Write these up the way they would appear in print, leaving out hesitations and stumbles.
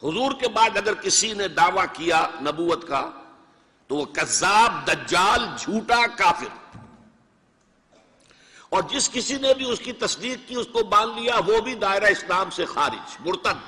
حضور کے بعد اگر کسی نے دعویٰ کیا نبوت کا تو وہ کذاب، دجال، جھوٹا، کافر، اور جس کسی نے بھی اس کی تصدیق کی، اس کو باندھ لیا، وہ بھی دائرہ اسلام سے خارج، مرتد۔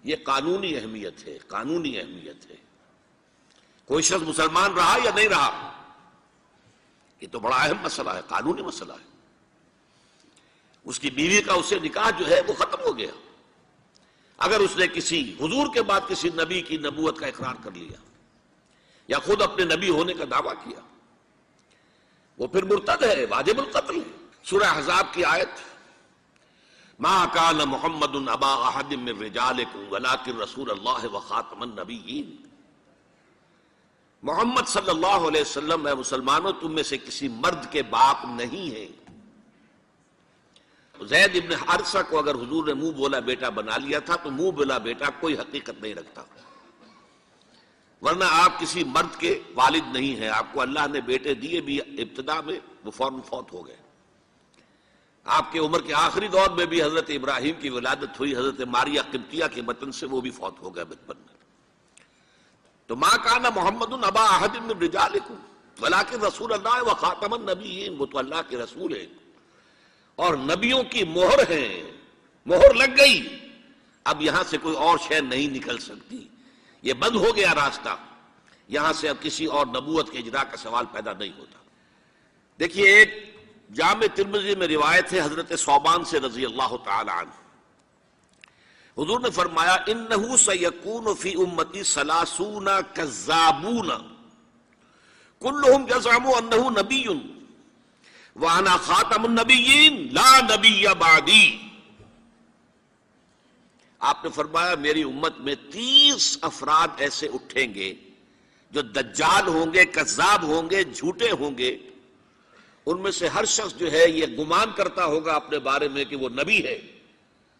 یہ قانونی اہمیت ہے، قانونی اہمیت ہے۔ کوئی شخص مسلمان رہا یا نہیں رہا، یہ تو بڑا اہم مسئلہ ہے، قانونی مسئلہ ہے۔ اس کی بیوی کا اس سے نکاح جو ہے وہ ختم ہو گیا اگر اس نے کسی حضور کے بعد کسی نبی کی نبوت کا اقرار کر لیا یا خود اپنے نبی ہونے کا دعویٰ کیا، وہ پھر مرتد ہے، واجب القتل ہے۔ سورہ احزاب کی آیت، ما کان محمد ابا احد من رجالکم ولکن رسول اللہ وخاتم النبیین۔ محمد صلی اللہ علیہ وسلم، اے مسلمانوں، تم میں سے کسی مرد کے باپ نہیں ہے۔ زید ابن حارثہ کو اگر حضور نے منہ بولا بیٹا بنا لیا تھا تو منہ بولا بیٹا کوئی حقیقت نہیں رکھتا، ورنہ آپ کسی مرد کے والد نہیں ہیں۔ آپ کو اللہ نے بیٹے دیے بھی ابتدا میں، وہ فوراً فوت ہو گئے۔ آپ کے عمر کے آخری دور میں بھی حضرت ابراہیم کی ولادت ہوئی، حضرت ماریہ قبطیہ کے بطن سے، وہ بھی فوت ہو گئے بچپن میں۔ تو ما کان محمد ابا احد من رجالکم ولکن رسول اللہ وخاتم النبیین، وہ تو اللہ کے رسول ہیں اور نبیوں کی مہر ہیں، مہر لگ گئی، اب یہاں سے کوئی اور شے نہیں نکل سکتی، یہ بند ہو گیا راستہ، یہاں سے اب کسی اور نبوت کے اجرا کا سوال پیدا نہیں ہوتا۔ دیکھیے، ایک جامع ترمذی میں روایت ہے حضرت ثوبان سے رضی اللہ تعالی عنہ، حضور نے فرمایا انہ سیکون فی امتی ثلاثون کذابون کلہم یزعم انہ نبی وَأَنَا خَاتَمُ النَّبِيِّينَ لَا نَبِيَّ بَعْدِي۔ آپ نے فرمایا میری امت میں 30 افراد ایسے اٹھیں گے جو دجال ہوں گے، کذاب ہوں گے، جھوٹے ہوں گے۔ ان میں سے ہر شخص جو ہے یہ گمان کرتا ہوگا اپنے بارے میں کہ وہ نبی ہے،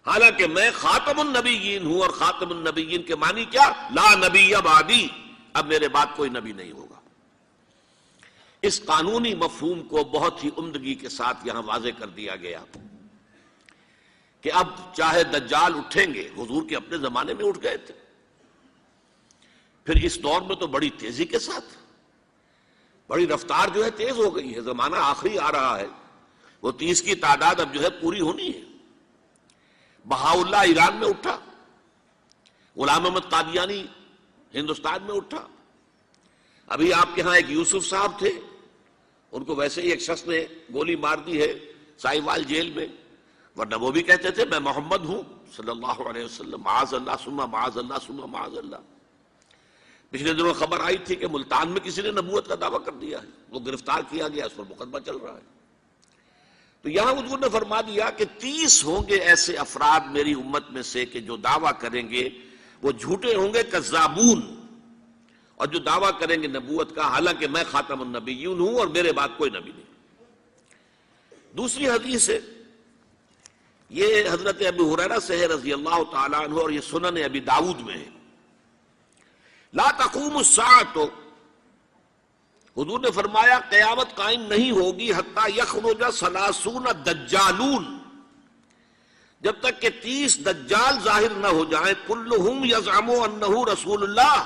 حالانکہ میں خاتم النبیین ہوں، اور خاتم النبیین کے معنی کیا؟ لا نبی بعدی، اب میرے بعد کوئی نبی نہیں ہوگا۔ اس قانونی مفہوم کو بہت ہی عمدگی کے ساتھ یہاں واضح کر دیا گیا کہ اب چاہے دجال اٹھیں گے، حضور کے اپنے زمانے میں اٹھ گئے تھے، پھر اس دور میں تو بڑی تیزی کے ساتھ، بڑی رفتار جو ہے تیز ہو گئی ہے، زمانہ آخری آ رہا ہے، وہ 30 کی تعداد اب جو ہے پوری ہونی ہے۔ بہاءاللہ ایران میں اٹھا، غلام احمد قادیانی ہندوستان میں اٹھا، ابھی آپ کے ہاں ایک یوسف صاحب تھے، ان کو ویسے ہی ایک شخص نے گولی مار دی ہے سائیوال جیل میں، ورنہ وہ بھی کہتے تھے میں محمد ہوں صلی اللہ علیہ وسلم، معاذ اللہ ثم معاذ اللہ ثم معاذ اللہ۔ پچھلے دنوں خبر آئی تھی کہ ملتان میں کسی نے نبوت کا دعویٰ کر دیا ہے، وہ گرفتار کیا گیا، اس پر مقدمہ چل رہا ہے۔ تو یہاں حضور نے فرما دیا کہ 30 ہوں گے ایسے افراد میری امت میں سے کہ جو دعویٰ کریں گے وہ جھوٹے ہوں گے، کذابون، اور جو دعویٰ کریں گے نبوت کا، حالانکہ میں خاتم النبیین ہوں اور میرے بعد کوئی نبی نہیں۔ دوسری حدیث ہے، یہ حضرت ابو ہریرہ سے ہے رضی اللہ تعالیٰ عنہ، اور یہ سنن ابی داؤد میں ہے۔ لا تقوم الساعۃ، حضور نے فرمایا قیامت قائم نہیں ہوگی حتی یخرج 30 دجالون، جب تک کہ 30 دجال ظاہر نہ ہو جائیں، کلہم یزعم انہ رسول اللہ،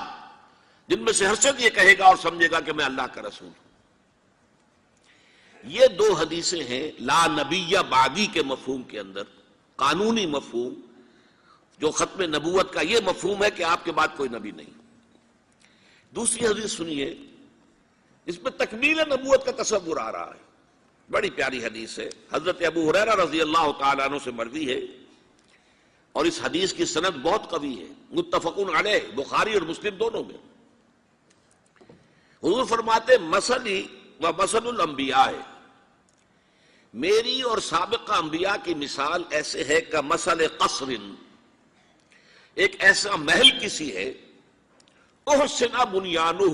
جن میں سے ہر شخص یہ کہے گا اور سمجھے گا کہ میں اللہ کا رسول ہوں۔ یہ دو حدیثیں ہیں لا نبی بعدی کے مفہوم کے اندر، قانونی مفہوم، جو ختم نبوت کا یہ مفہوم ہے کہ آپ کے بعد کوئی نبی نہیں۔ دوسری حدیث سنیے، اس میں تکمیل نبوت کا تصور آ رہا ہے، بڑی پیاری حدیث ہے، حضرت ابو ہریرہ رضی اللہ تعالیٰ عنہ سے مروی ہے، اور اس حدیث کی سند بہت قوی ہے، متفقون علیہ، بخاری اور مسلم دونوں میں۔ حضور فرماتے مثلی و مثل الانبیاء، میری اور سابقہ انبیاء کی مثال ایسے ہے کہ مثل قصر، ایک ایسا محل کسی ہے، احسن بنیانہ،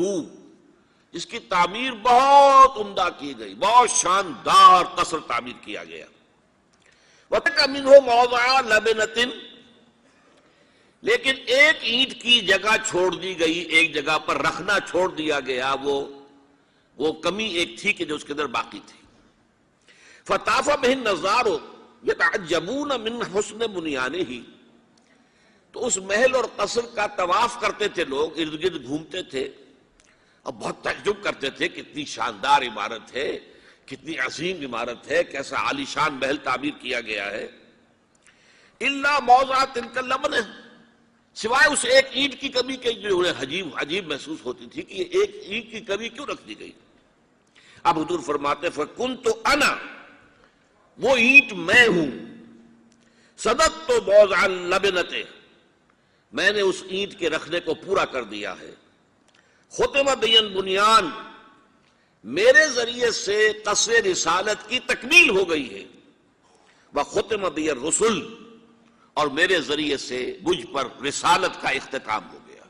جس کی تعمیر بہت عمدہ کی گئی، بہت شاندار قصر تعمیر کیا گیا، وَتَرَكَ مِنْهُ مَوْضِعَ لَبْنَةٍ، لیکن ایک اینٹ کی جگہ چھوڑ دی گئی، ایک جگہ پر رکھنا چھوڑ دیا گیا، وہ کمی ایک تھی کہ جو اس کے اندر باقی تھی۔ فَطَافَ بِهِ النَّظَارُ يَتَعَجَّبُونَ مِنْ حُسْنِ بُنْيَانِهِ، تو اس محل اور قصر کا طواف کرتے تھے لوگ، ارد گرد گھومتے تھے اور بہت تعجب کرتے تھے، کتنی شاندار عمارت ہے، کتنی عظیم عمارت ہے، کیسا عالیشان محل تعمیر کیا گیا ہے۔ الا موضع تلک اللبن، سوائے اس ایک اینٹ کی کمی کے جو انہیں عجیب محسوس ہوتی تھی کہ یہ ایک اینٹ کی کمی کیوں رکھ دی گئی۔ اب حضور فرماتے فکنت انا، وہ اینٹ میں ہوں، صدقت موضع اللبنۃ، میں نے اس اینٹ کے رکھنے کو پورا کر دیا ہے۔ ختم بی البنیان، میرے ذریعے سے قصر رسالت کی تکمیل ہو گئی ہے۔ وختم بی الرسل، اور میرے ذریعے سے مجھ پر رسالت کا اختتام ہو گیا۔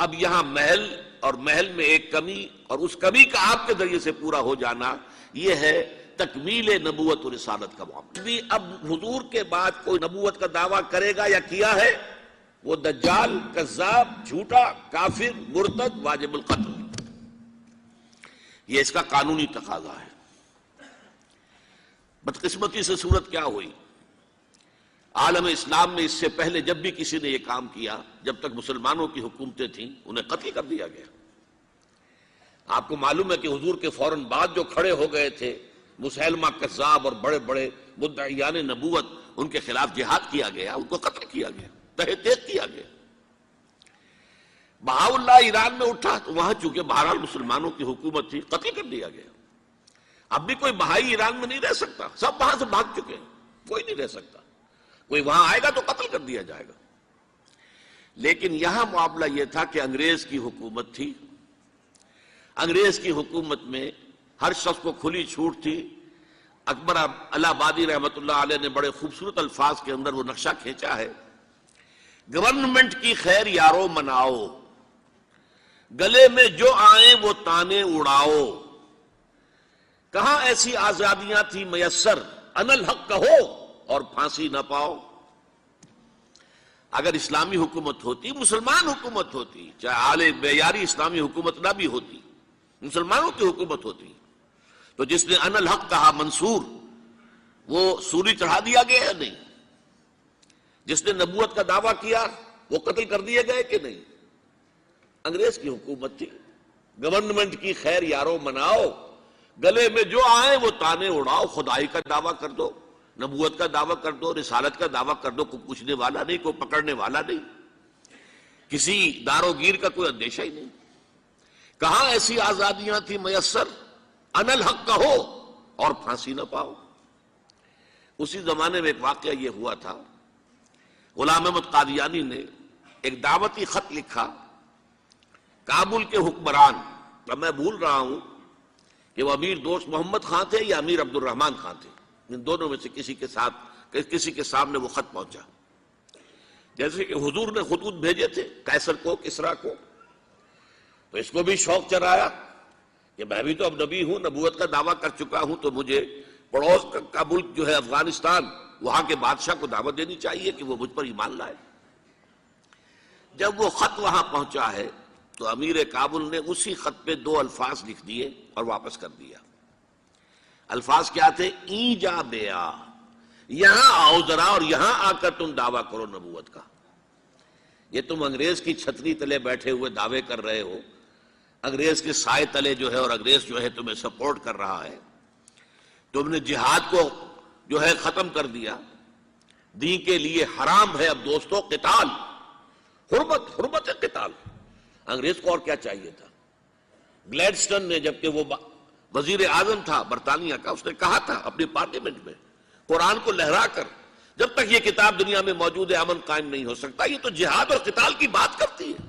اب یہاں محل اور محل میں ایک کمی اور اس کمی کا آپ کے ذریعے سے پورا ہو جانا، یہ ہے تکمیل نبوت و رسالت کا معاملہ۔ بھی اب حضور کے بعد کوئی نبوت کا دعویٰ کرے گا یا کیا ہے، وہ دجال، کذاب، جھوٹا، کافر، مرتد، واجب القتل، یہ اس کا قانونی تقاضا ہے۔ بدقسمتی سے صورت کیا ہوئی، عالم اسلام میں اس سے پہلے جب بھی کسی نے یہ کام کیا، جب تک مسلمانوں کی حکومتیں تھیں، انہیں قتل کر دیا گیا۔ آپ کو معلوم ہے کہ حضور کے فوراً بعد جو کھڑے ہو گئے تھے مسیلمہ کذاب اور بڑے بڑے مدعیان نبوت، ان کے خلاف جہاد کیا گیا، ان کو قتل کیا گیا، تہہ تیغ کیا گیا۔ بہاءاللہ ایران میں اٹھا تو وہاں چونکہ بہرحال مسلمانوں کی حکومت تھی، قتل کر دیا گیا۔ اب بھی کوئی بہائی ایران میں نہیں رہ سکتا، سب وہاں سے بھاگ چکے ہیں، کوئی نہیں رہ سکتا، کوئی وہاں آئے گا تو قتل کر دیا جائے گا۔ لیکن یہاں معاملہ یہ تھا کہ انگریز کی حکومت تھی، انگریز کی حکومت میں ہر شخص کو کھلی چھوٹ تھی۔ اکبر الہ آبادی رحمت اللہ علیہ نے بڑے خوبصورت الفاظ کے اندر وہ نقشہ کھینچا ہے، گورنمنٹ کی خیر یارو مناؤ، گلے میں جو آئیں وہ تانے اڑاؤ، کہاں ایسی آزادیاں تھی میسر، ان الحق کہو اور پھانسی نہ پاؤ۔ اگر اسلامی حکومت ہوتی، مسلمان حکومت ہوتی، چاہے اعلی معیاری اسلامی حکومت نہ بھی ہوتی، مسلمانوں کی حکومت ہوتی، تو جس نے ان الحق کہا منصور، وہ سولی چڑھا دیا گیا یا نہیں؟ جس نے نبوت کا دعویٰ کیا وہ قتل کر دیے گئے کہ نہیں؟ انگریز کی حکومت تھی، گورنمنٹ کی خیر یارو مناؤ، گلے میں جو آئے وہ تانے اڑاؤ، خدائی کا دعویٰ کر دو، نبوت کا دعویٰ کر دو، رسالت کا دعویٰ کر دو، کوئی پوچھنے والا نہیں، کوئی پکڑنے والا نہیں، کسی داروگیر کا کوئی اندیشہ ہی نہیں۔ کہاں ایسی آزادیاں تھی میسر، ان الحق کہو اور پھانسی نہ پاؤ۔ اسی زمانے میں ایک واقعہ یہ ہوا تھا، غلام احمد قادیانی نے ایک دعوتی خط لکھا کابل کے حکمران، اب میں بھول رہا ہوں کہ وہ امیر دوست محمد خان تھے یا امیر عبد الرحمن خان تھے، ان دونوں میں سے کسی کے سامنے وہ خط پہنچا۔ جیسے کہ حضور نے خطوط بھیجے تھے قیصر کو، کسریٰ کو، تو اس کو بھی شوق چرایا کہ میں بھی تو اب نبی ہوں، نبوت کا دعویٰ کر چکا ہوں، تو مجھے پڑوس کا ملک جو ہے افغانستان، وہاں کے بادشاہ کو دعوت دینی چاہیے کہ وہ مجھ پر ایمان لائے۔ جب وہ خط وہاں پہنچا ہے تو امیر کابل نے اسی خط پہ 2 الفاظ لکھ دیے اور واپس کر دیا۔ الفاظ کیا تھے؟ ای جا بیا، یہاں آؤ ذرا اور یہاں آ کر تم دعویٰ کرو نبوت کا۔ یہ تم انگریز کی چھتری تلے بیٹھے ہوئے دعوے کر رہے ہو، انگریز کے سائے تلے جو ہے، اور انگریز جو ہے تمہیں سپورٹ کر رہا ہے، تم نے جہاد کو جو ہے ختم کر دیا، دین کے لیے حرام ہے اب دوستو قتال، حرمت ہے قتال۔ انگریز کو اور کیا چاہیے تھا؟ گلیڈسٹن نے، جبکہ وہ وزیر اعظم تھا برطانیہ کا، اس نے کہا تھا اپنی پارلیمنٹ میں قرآن کو لہرا کر، جب تک یہ کتاب دنیا میں موجود ہے امن قائم نہیں ہو سکتا۔ یہ تو جہاد اور قتال کی بات کرتی ہے۔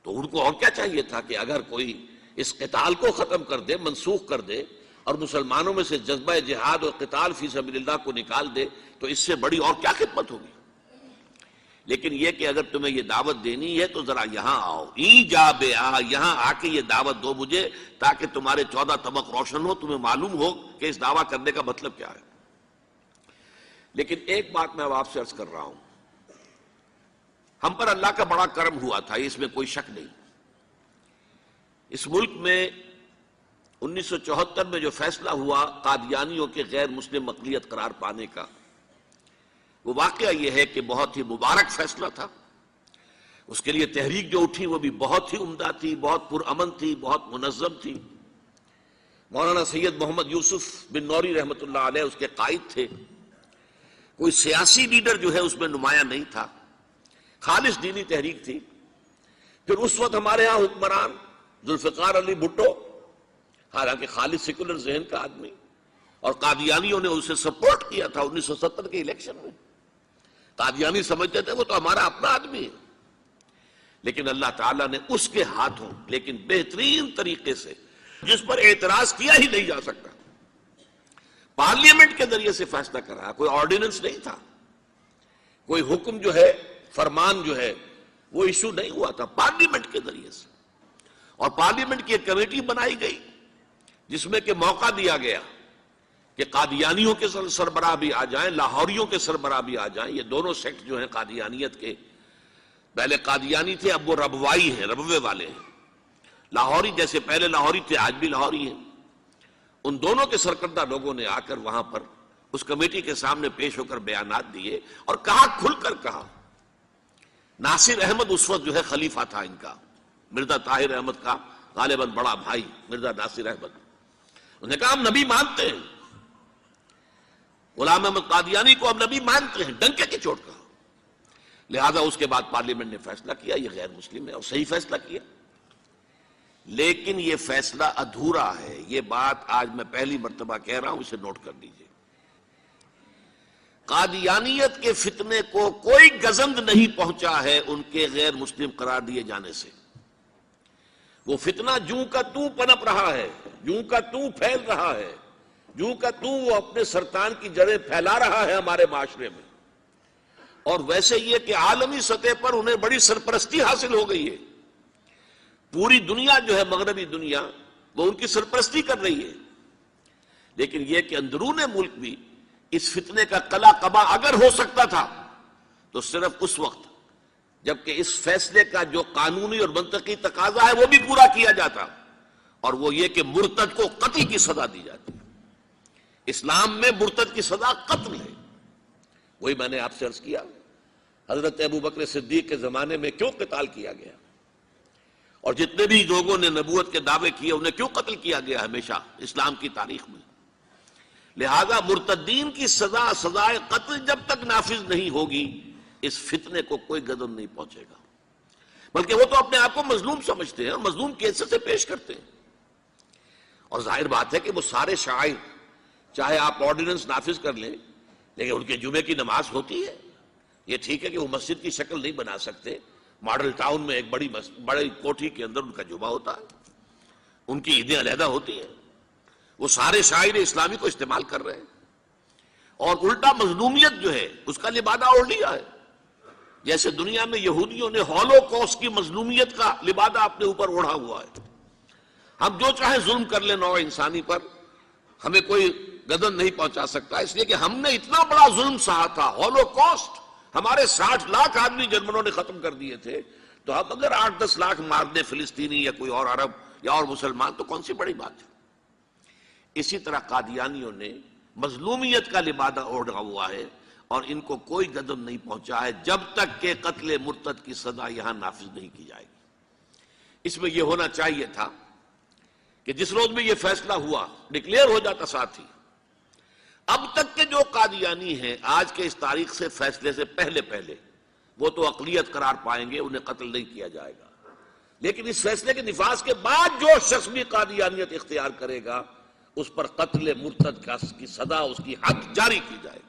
تو ان کو اور کیا چاہیے تھا کہ اگر کوئی اس قتال کو ختم کر دے، منسوخ کر دے، اور مسلمانوں میں سے جذبہ جہاد اور قتال فی سبیل اللہ کو نکال دے، تو اس سے بڑی اور کیا خدمت ہوگی؟ لیکن یہ کہ اگر تمہیں یہ دعوت دینی ہے تو ذرا یہاں آؤ، ای جا بے آ، یہاں آ کے یہ دعوت دو مجھے، تاکہ تمہارے 14 طبق روشن ہو، تمہیں معلوم ہو کہ اس دعویٰ کرنے کا مطلب کیا ہے۔ لیکن ایک بات میں اب آپ سے عرض کر رہا ہوں، ہم پر اللہ کا بڑا کرم ہوا تھا، اس میں کوئی شک نہیں۔ اس ملک میں 1974 میں جو فیصلہ ہوا قادیانیوں کے غیر مسلم اقلیت قرار پانے کا، وہ واقعہ یہ ہے کہ بہت ہی مبارک فیصلہ تھا. اس کے لیے تحریک جو اٹھی وہ بھی بہت ہی عمدہ تھی، بہت پرامن تھی، بہت منظم تھی. مولانا سید محمد یوسف بن نوری رحمۃ اللہ علیہ اس کے قائد تھے. کوئی سیاسی لیڈر جو ہے اس میں نمایاں نہیں تھا، خالص دینی تحریک تھی. پھر اس وقت ہمارے ہاں حکمران ذوالفقار علی بھٹو، حالانکہ خالص سیکولر ذہن کا آدمی، اور قادیانیوں نے اسے سپورٹ کیا تھا 1970 کے الیکشن میں. قادیانی سمجھتے تھے وہ تو ہمارا اپنا آدمی ہے. لیکن اللہ تعالیٰ نے اس کے ہاتھوں لیکن بہترین طریقے سے، جس پر اعتراض کیا ہی نہیں جا سکتا، پارلیمنٹ کے ذریعے سے فیصلہ کرا. کوئی آرڈیننس نہیں تھا، کوئی حکم جو ہے، فرمان جو ہے وہ ایشو نہیں ہوا تھا، پارلیمنٹ کے ذریعے سے. اور پارلیمنٹ کی ایک کمیٹی بنائی گئی جس میں کہ موقع دیا گیا کہ قادیانیوں کے سربراہ بھی آ جائیں، لاہوریوں کے سربراہ بھی آ جائیں. یہ دونوں سیکٹ جو ہیں قادیانیت کے، پہلے قادیانی تھے، اب وہ ربوائی ہیں، ربوے والے ہیں. لاہوری جیسے پہلے لاہوری تھے، آج بھی لاہوری ہیں. ان دونوں کے سرکردہ لوگوں نے آ کر وہاں پر اس کمیٹی کے سامنے پیش ہو کر بیانات دیے اور کہا، کھل کر کہا. ناصر احمد اس وقت جو ہے خلیفہ تھا ان کا، مرزا طاہر احمد کا غالباً بڑا بھائی مرزا ناصر احمد. انہوں نے کہا ہم نبی مانتے ہیں، غلام احمد قادیانی کو ہم نبی مانتے ہیں، ڈنکے کی چوٹ کہا. لہذا اس کے بعد پارلیمنٹ نے فیصلہ کیا یہ غیر مسلم ہے، اور صحیح فیصلہ کیا. لیکن یہ فیصلہ ادھورا ہے. یہ بات آج میں پہلی مرتبہ کہہ رہا ہوں، اسے نوٹ کر لیجیے. قادیانیت کے فتنے کو کوئی گزند نہیں پہنچا ہے ان کے غیر مسلم قرار دیے جانے سے. وہ فتنہ جوں کا توں پنپ رہا ہے، جوں کا توں پھیل رہا ہے، جوں کا توں وہ اپنے سرطان کی جڑیں پھیلا رہا ہے ہمارے معاشرے میں. اور ویسے یہ کہ عالمی سطح پر انہیں بڑی سرپرستی حاصل ہو گئی ہے. پوری دنیا جو ہے، مغربی دنیا، وہ ان کی سرپرستی کر رہی ہے. لیکن یہ کہ اندرون ملک بھی اس فتنے کا قلع قبا اگر ہو سکتا تھا تو صرف اس وقت جبکہ اس فیصلے کا جو قانونی اور منطقی تقاضا ہے وہ بھی پورا کیا جاتا، اور وہ یہ کہ مرتد کو قتل کی سزا دی جاتی. اسلام میں مرتد کی سزا قتل ہے. وہی میں نے آپ سے عرض کیا، حضرت ابوبکر صدیق کے زمانے میں کیوں قتال کیا گیا، اور جتنے بھی لوگوں نے نبوت کے دعوے کیے انہیں کیوں قتل کیا گیا ہمیشہ اسلام کی تاریخ میں. لہذا مرتدین کی سزا، سزائے قتل جب تک نافذ نہیں ہوگی اس فتنے کو کوئی گزند نہیں پہنچے گا. بلکہ وہ تو اپنے آپ کو مظلوم سمجھتے ہیں، مظلوم کیسے سے پیش کرتے ہیں. اور ظاہر بات ہے کہ وہ سارے شاعر، چاہے آپ آرڈیننس نافذ کر لیں، لیکن ان کے جمعے کی نماز ہوتی ہے. یہ ٹھیک ہے کہ وہ مسجد کی شکل نہیں بنا سکتے، ماڈل ٹاؤن میں ایک بڑی کوٹھی کے اندر ان کا جمعہ ہوتا ہے، ان کی عیدیں علیحدہ ہوتی ہیں. وہ سارے شاعر اسلامی کو استعمال کر رہے ہیں، اور الٹا مظلومیت جو ہے اس کا لبادہ اوڑھ لیا ہے. جیسے دنیا میں یہودیوں نے ہولوکوسٹ کی مظلومیت کا لبادہ اپنے اوپر اوڑھا ہوا ہے. ہم جو چاہے ظلم کر لیں نوع انسانی پر، ہمیں کوئی گزند نہیں پہنچا سکتا، اس لیے کہ ہم نے اتنا بڑا ظلم سہا تھا. ہولوکوسٹ ہمارے 60 لاکھ آدمی جرمنوں نے ختم کر دیے تھے، تو اب اگر 8-10 لاکھ مار دیں فلسطینی یا کوئی اور عرب یا اور مسلمان تو کون سی بڑی بات ہے. اسی طرح قادیانیوں نے مظلومیت کا لبادہ اوڑھا ہوا ہے، اور ان کو کوئی گزند نہیں پہنچا ہے جب تک کہ قتل مرتد کی سزا یہاں نافذ نہیں کی جائے گی. اس میں یہ ہونا چاہیے تھا کہ جس روز میں یہ فیصلہ ہوا، ڈکلیئر ہو جاتا ساتھ ہی. اب تک کے جو قادیانی ہیں آج کے اس تاریخ سے فیصلے سے پہلے وہ تو اقلیت قرار پائیں گے، انہیں قتل نہیں کیا جائے گا. لیکن اس فیصلے کے نفاذ کے بعد جو شخص بھی قادیانیت اختیار کرے گا اس پر قتل مرتد کی سزا، اس کی حد جاری کی جائے گی.